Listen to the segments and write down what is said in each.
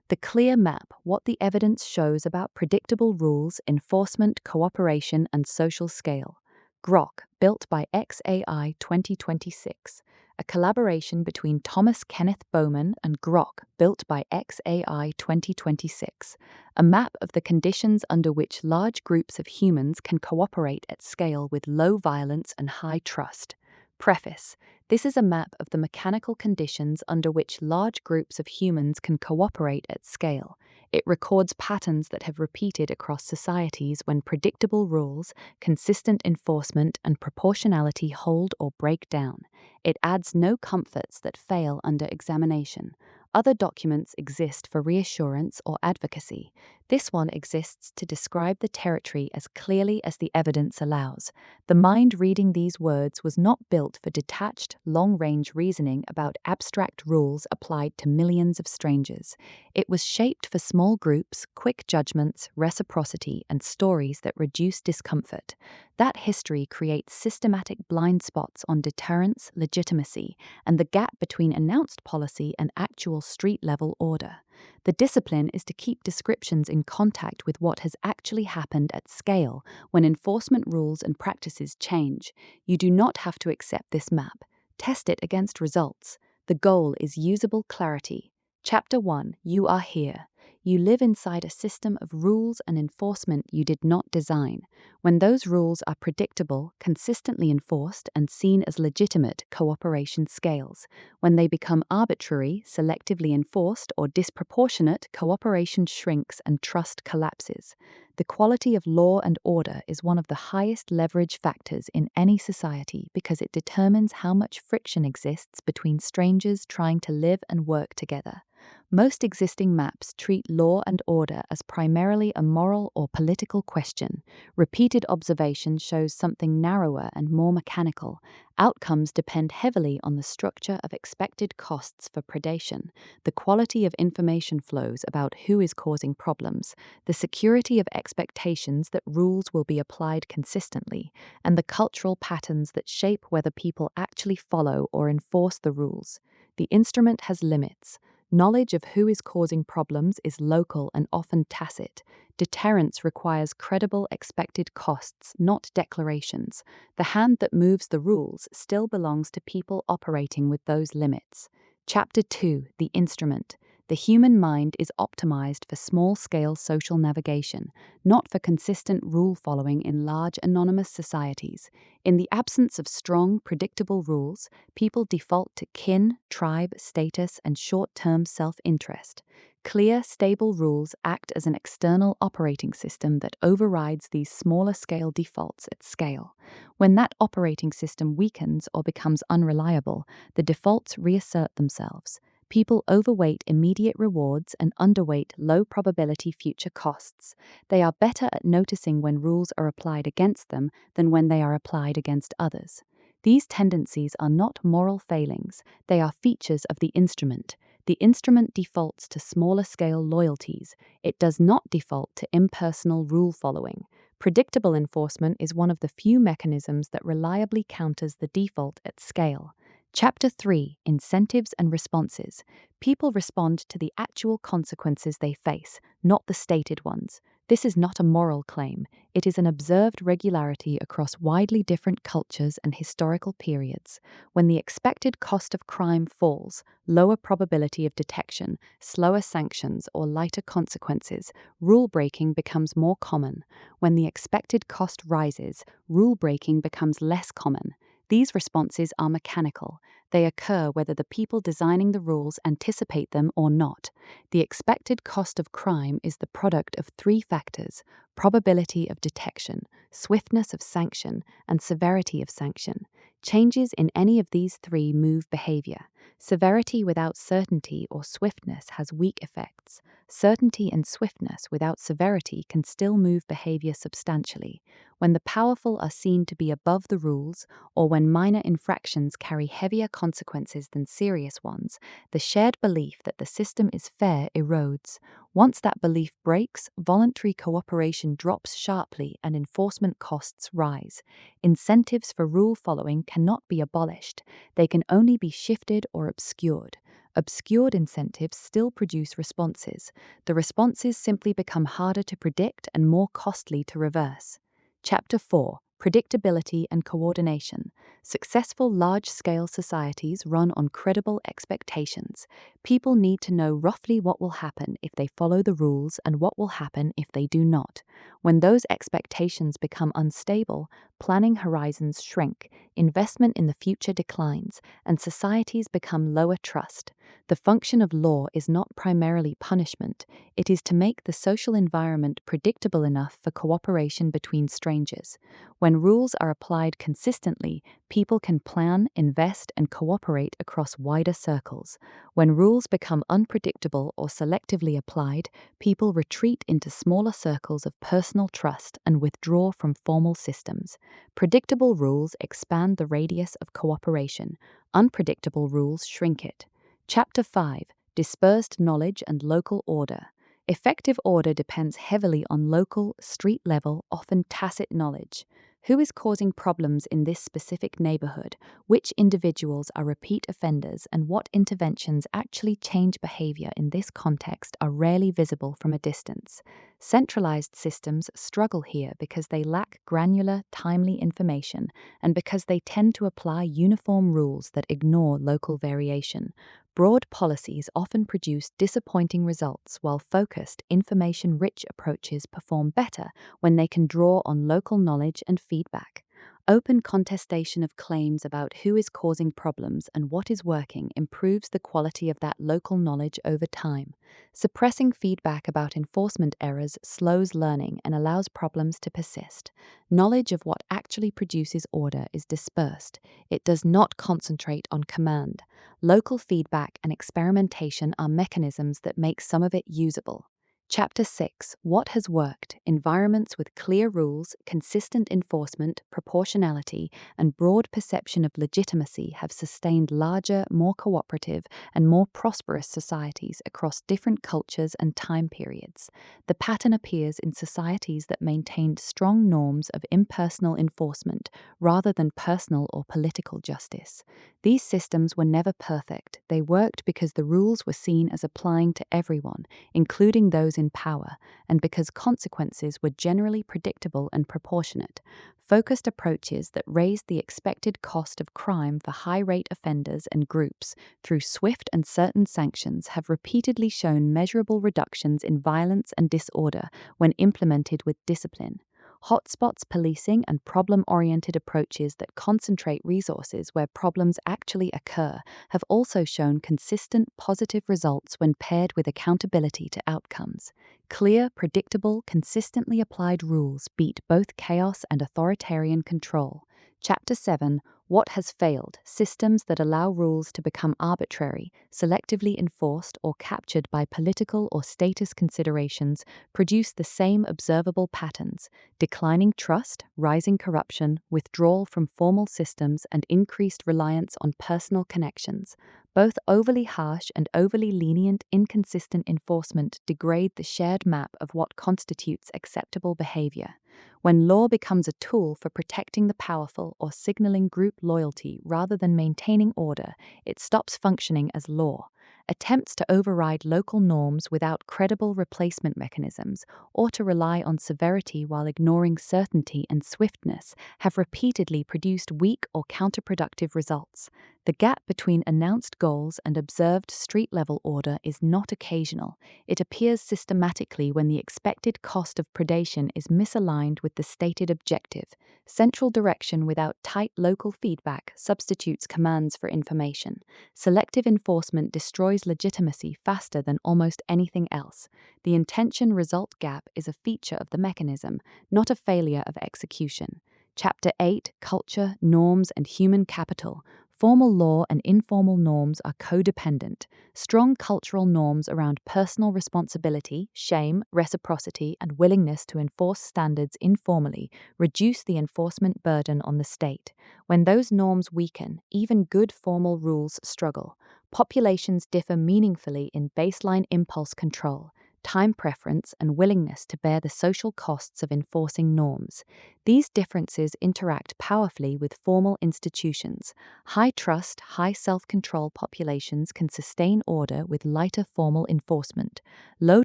The clear map, what the evidence shows about predictable rules, enforcement, cooperation, and social scale. Grok, built by XAI 2026. A collaboration between Thomas Kenneth Bowman and Grok, built by XAI 2026. A map of the conditions under which large groups of humans can cooperate at scale with low violence and high trust. Preface. This is a map of the mechanical conditions under which large groups of humans can cooperate at scale. It records patterns that have repeated across societies when predictable rules, consistent enforcement, and proportionality hold or break down. It adds no comforts that fail under examination. Other documents exist for reassurance or advocacy. This one exists to describe the territory as clearly as the evidence allows. The mind reading these words was not built for detached, long-range reasoning about abstract rules applied to millions of strangers. It was shaped for small groups, quick judgments, reciprocity, and stories that reduce discomfort. That history creates systematic blind spots on deterrence, legitimacy, and the gap between announced policy and actual street-level order. The discipline is to keep descriptions in contact with what has actually happened at scale when enforcement rules and practices change. You do not have to accept this map. Test it against results. The goal is usable clarity. Chapter 1. You are here. You live inside a system of rules and enforcement you did not design. When those rules are predictable, consistently enforced, and seen as legitimate, cooperation scales. When they become arbitrary, selectively enforced, or disproportionate, cooperation shrinks and trust collapses. The quality of law and order is one of the highest leverage factors in any society because it determines how much friction exists between strangers trying to live and work together. Most existing maps treat law and order as primarily a moral or political question. Repeated observation shows something narrower and more mechanical. Outcomes depend heavily on the structure of expected costs for predation, the quality of information flows about who is causing problems, the security of expectations that rules will be applied consistently, and the cultural patterns that shape whether people actually follow or enforce the rules. The instrument has limits. Knowledge of who is causing problems is local and often tacit. Deterrence requires credible expected costs, not declarations. The hand that moves the rules still belongs to people operating with those limits. Chapter 2. The instrument. The human mind is optimized for small-scale social navigation, not for consistent rule-following in large anonymous societies. In the absence of strong, predictable rules, people default to kin, tribe, status, and short-term self-interest. Clear, stable rules act as an external operating system that overrides these smaller-scale defaults at scale. When that operating system weakens or becomes unreliable, the defaults reassert themselves. People overweight immediate rewards and underweight low-probability future costs. They are better at noticing when rules are applied against them than when they are applied against others. These tendencies are not moral failings, they are features of the instrument. The instrument defaults to smaller-scale loyalties. It does not default to impersonal rule-following. Predictable enforcement is one of the few mechanisms that reliably counters the default at scale. Chapter 3. Incentives and responses. People respond to the actual consequences they face, not the stated ones. This is not a moral claim. It is an observed regularity across widely different cultures and historical periods. When the expected cost of crime falls, lower probability of detection, slower sanctions, or lighter consequences, rule breaking becomes more common. When the expected cost rises, rule breaking becomes less common. These responses are mechanical. They occur whether the people designing the rules anticipate them or not. The expected cost of crime is the product of three factors: probability of detection, swiftness of sanction, and severity of sanction. Changes in any of these three move behavior. Severity without certainty or swiftness has weak effects. Certainty and swiftness without severity can still move behavior substantially. When the powerful are seen to be above the rules, or when minor infractions carry heavier consequences than serious ones, the shared belief that the system is fair erodes. Once that belief breaks, voluntary cooperation drops sharply and enforcement costs rise. Incentives for rule following cannot be abolished. They can only be shifted or obscured. obscured incentives still produce responses. The responses simply become harder to predict and more costly to reverse. Chapter 4: Predictability and Coordination. Successful large-scale societies run on credible expectations. People need to know roughly what will happen if they follow the rules and what will happen if they do not. When those expectations become unstable, planning horizons shrink, investment in the future declines, and societies become lower trust. The function of law is not primarily punishment, it is to make the social environment predictable enough for cooperation between strangers. When rules are applied consistently, people can plan, invest, and cooperate across wider circles. When rules become unpredictable or selectively applied, people retreat into smaller circles of personal trust and withdraw from formal systems. Predictable rules expand the radius of cooperation. Unpredictable rules shrink it. Chapter 5: Dispersed Knowledge and Local Order. Effective order depends heavily on local, street-level, often tacit knowledge. Who is causing problems in this specific neighborhood? Which individuals are repeat offenders, and what interventions actually change behavior in this context are rarely visible from a distance. Centralized systems struggle here because they lack granular, timely information and because they tend to apply uniform rules that ignore local variation. Broad policies often produce disappointing results, while focused, information-rich approaches perform better when they can draw on local knowledge and feedback. Open contestation of claims about who is causing problems and what is working improves the quality of that local knowledge over time. Suppressing feedback about enforcement errors slows learning and allows problems to persist. Knowledge of what actually produces order is dispersed. It does not concentrate on command. Local feedback and experimentation are mechanisms that make some of it usable. Chapter 6: What has worked? Environments with clear rules, consistent enforcement, proportionality, and broad perception of legitimacy have sustained larger, more cooperative, and more prosperous societies across different cultures and time periods. The pattern appears in societies that maintained strong norms of impersonal enforcement rather than personal or political justice. These systems were never perfect. They worked because the rules were seen as applying to everyone, including those in power, and because consequences were generally predictable and proportionate. Focused approaches that raised the expected cost of crime for high-rate offenders and groups through swift and certain sanctions have repeatedly shown measurable reductions in violence and disorder when implemented with discipline. Hotspots policing and problem-oriented approaches that concentrate resources where problems actually occur have also shown consistent positive results when paired with accountability to outcomes. Clear, predictable, consistently applied rules beat both chaos and authoritarian control. Chapter 7: What has failed? Systems that allow rules to become arbitrary, selectively enforced, or captured by political or status considerations produce the same observable patterns: declining trust, rising corruption, withdrawal from formal systems, and increased reliance on personal connections. Both overly harsh and overly lenient, inconsistent enforcement degrade the shared map of what constitutes acceptable behavior. When law becomes a tool for protecting the powerful or signaling group loyalty rather than maintaining order, it stops functioning as law. Attempts to override local norms without credible replacement mechanisms, or to rely on severity while ignoring certainty and swiftness, have repeatedly produced weak or counterproductive results. The gap between announced goals and observed street-level order is not occasional. It appears systematically when the expected cost of predation is misaligned with the stated objective. Central direction without tight local feedback substitutes commands for information. Selective enforcement destroys legitimacy faster than almost anything else. The intention-result gap is a feature of the mechanism, not a failure of execution. Chapter 8: Culture, Norms, and Human Capital. Formal law and informal norms are codependent. Strong cultural norms around personal responsibility, shame, reciprocity, and willingness to enforce standards informally reduce the enforcement burden on the state. When those norms weaken, even good formal rules struggle. Populations differ meaningfully in baseline impulse control. time preference, and willingness to bear the social costs of enforcing norms. These differences interact powerfully with formal institutions. High trust, high self control populations can sustain order with lighter formal enforcement. Low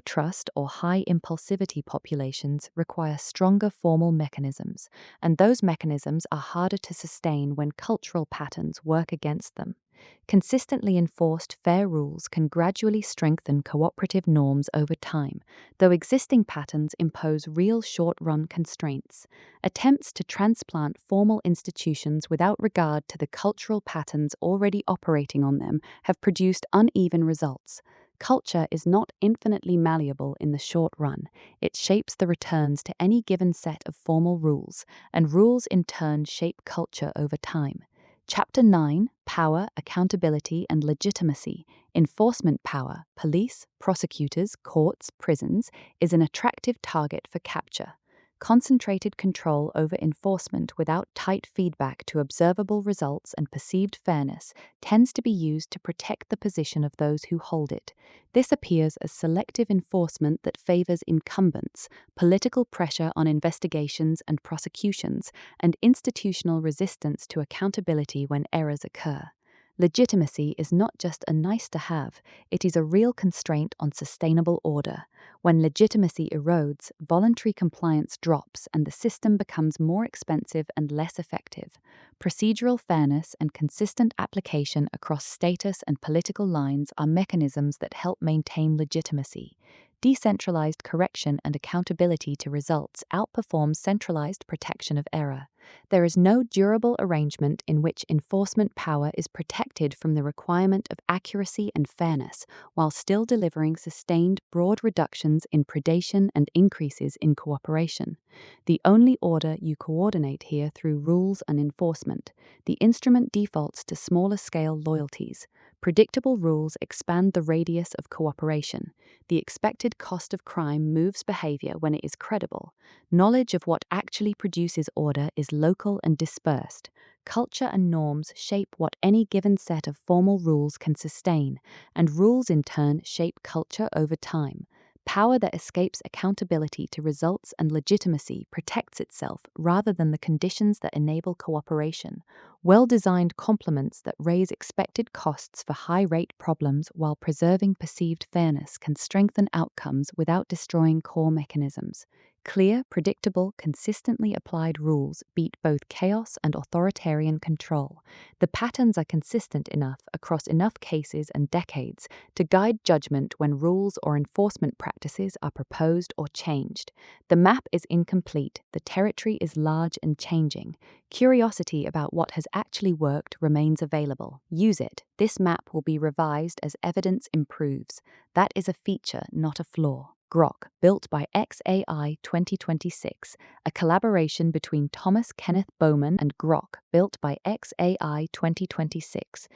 trust or high impulsivity populations require stronger formal mechanisms, and those mechanisms are harder to sustain when cultural patterns work against them. Consistently enforced fair rules can gradually strengthen cooperative norms over time, though existing patterns impose real short-run constraints. Attempts to transplant formal institutions without regard to the cultural patterns already operating on them have produced uneven results. Culture is not infinitely malleable in the short run. It shapes the returns to any given set of formal rules, and rules in turn shape culture over time. Chapter 9: Power, Accountability, and Legitimacy. Enforcement power, police, prosecutors, courts, prisons, is an attractive target for capture. Concentrated control over enforcement without tight feedback to observable results and perceived fairness tends to be used to protect the position of those who hold it. This appears as selective enforcement that favors incumbents, political pressure on investigations and prosecutions, and institutional resistance to accountability when errors occur. Legitimacy is not just a nice to have, it is a real constraint on sustainable order. When legitimacy erodes, voluntary compliance drops and the system becomes more expensive and less effective. Procedural fairness and consistent application across status and political lines are mechanisms that help maintain legitimacy. Decentralized correction and accountability to results outperform centralized protection of error. There is no durable arrangement in which enforcement power is protected from the requirement of accuracy and fairness, while still delivering sustained, broad reductions in predation and increases in cooperation. The only order you coordinate here through rules and enforcement. The instrument defaults to smaller scale loyalties. Predictable rules expand the radius of cooperation. The expected cost of crime moves behavior when it is credible. Knowledge of what actually produces order is local and dispersed. Culture and norms shape what any given set of formal rules can sustain, and rules in turn shape culture over time. Power that escapes accountability to results and legitimacy protects itself rather than the conditions that enable cooperation. Well-designed complements that raise expected costs for high-rate problems while preserving perceived fairness can strengthen outcomes without destroying core mechanisms. Clear, predictable, consistently applied rules beat both chaos and authoritarian control. The patterns are consistent enough across enough cases and decades to guide judgment when rules or enforcement practices are proposed or changed. The map is incomplete, the territory is large and changing. Curiosity about what has actually worked remains available. Use it. This map will be revised as evidence improves. That is a feature, not a flaw. Grok, built by XAI 2026, a collaboration between Thomas Kenneth Bowman and Grok, built by XAI 2026.